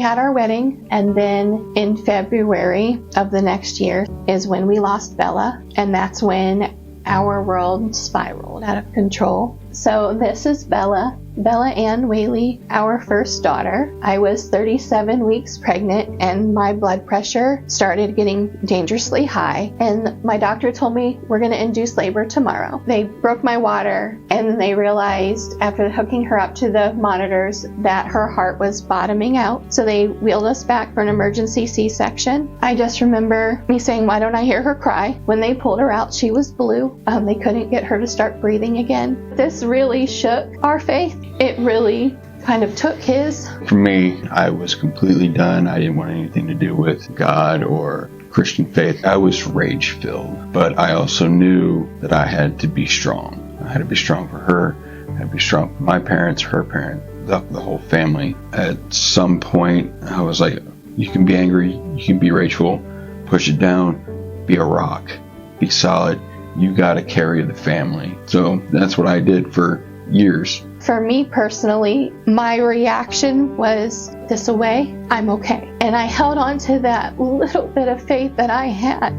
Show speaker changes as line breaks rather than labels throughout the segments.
had our wedding, and then in February of the next year is when we lost Bella, and that's when our world spiraled out of control. So this is Bella Ann Whaley, our first daughter. I was 37 weeks pregnant, and my blood pressure started getting dangerously high, and my doctor told me we're going to induce labor tomorrow. They broke my water, and they realized after hooking her up to the monitors that her heart was bottoming out, so they wheeled us back for an emergency C-section. I just remember me saying, why don't I hear her cry? When they pulled her out, she was blue. They couldn't get her to start breathing again. This really shook our faith. It really kind of took his.
For me, I was completely done. I didn't want anything to do with God or Christian faith. I was rage-filled, but I also knew that I had to be strong. I had to be strong for her. I had to be strong for my parents, her parents, the whole family. At some point, I was like, you can be angry, you can be rageful, push it down, be a rock, be solid. You got to carry the family. So that's what I did for years.
For me personally, my reaction was this away, I'm okay. And I held on to that little bit of faith that I had,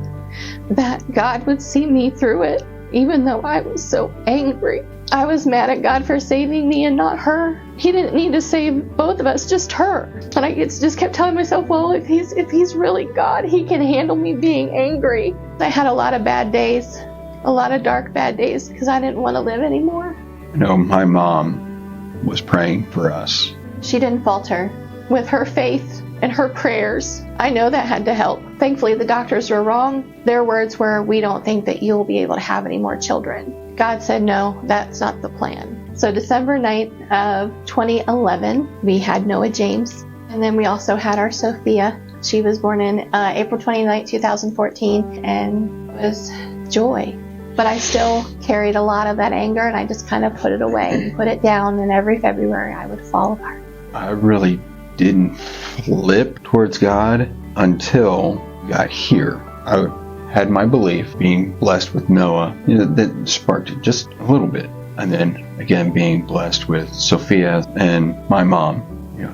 that God would see me through it, even though I was so angry. I was mad at God for saving me and not her. He didn't need to save both of us, just her. And I just kept telling myself, well, if he's really God, he can handle me being angry. I had a lot of bad days, a lot of dark bad days, because I didn't want to live anymore.
You know, my mom was praying for us.
She didn't falter. With her faith and her prayers, I know that had to help. Thankfully, the doctors were wrong. Their words were, we don't think that you'll be able to have any more children. God said, no, that's not the plan. So December 9th of 2011, we had Noah James. And then we also had our Sophia. She was born in April 29th, 2014, and it was joy. But I still carried a lot of that anger, and I just kind of put it away and put it down, and every February I would fall apart. I
really didn't flip towards God until I got here. I had my belief, being blessed with Noah, that sparked it just a little bit. And then again, being blessed with Sophia and my mom.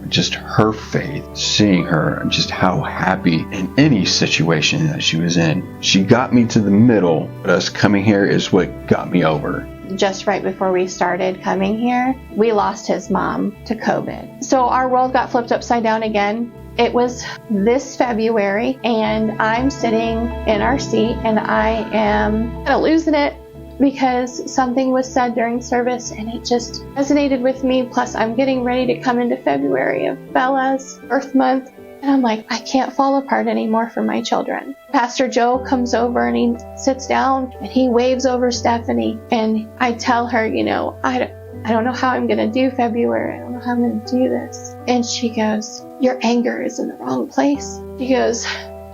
Just her faith, seeing her, just how happy in any situation that she was in. She got me to the middle, but us coming here is what got me over.
Just right before we started coming here, we lost his mom to COVID. So our world got flipped upside down again. It was this February, and I'm sitting in our seat, and I am kind of losing it, because something was said during service and it just resonated with me. Plus, I'm getting ready to come into February of Bella's birth month, and I'm like, I can't fall apart anymore for my children. Pastor Joe comes over and he sits down and he waves over Stephanie, and I tell her, I don't know how I'm going to do February. I don't know how I'm going to do this. And she goes, your anger is in the wrong place. She goes,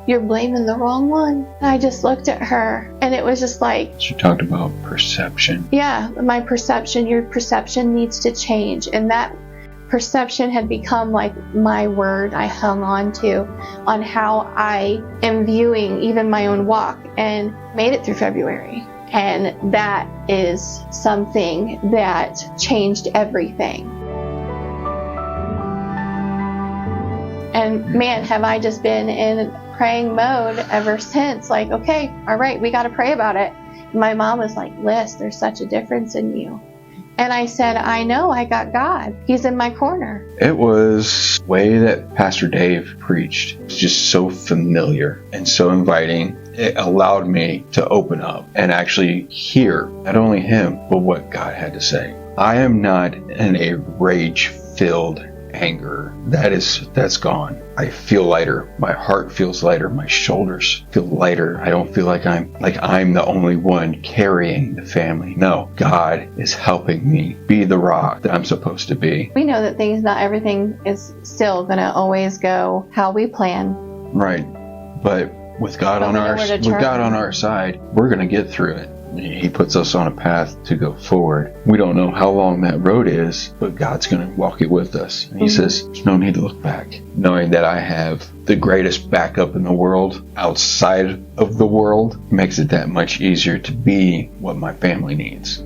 you're blaming the wrong one. And I just looked at her, and it was just like...
She talked about perception.
Yeah, my perception. Your perception needs to change. And that perception had become like my word I hung on to, on how I am viewing even my own walk, and made it through February. And that is something that changed everything. And man, have I just been in praying mode ever since. Like, okay, all right, we got to pray about it. My mom was like, Liz, there's such a difference in you. And I said, I know, I got God. He's in my corner.
It was the way that Pastor Dave preached. It was just so familiar and so inviting. It allowed me to open up and actually hear not only him, but what God had to say. I am not in a rage-filled anger. That's gone. I feel lighter. My heart feels lighter. My shoulders feel lighter. I don't feel like I'm the only one carrying the family. No, God is helping me be the rock that I'm supposed to be.
We know that not everything is still going to always go how we plan.
Right. But with God on our side, we're going to get through it. He puts us on a path to go forward. We don't know how long that road is, but God's going to walk it with us. And he says, there's no need to look back. Knowing that I have the greatest backup in the world, outside of the world, makes it that much easier to be what my family needs.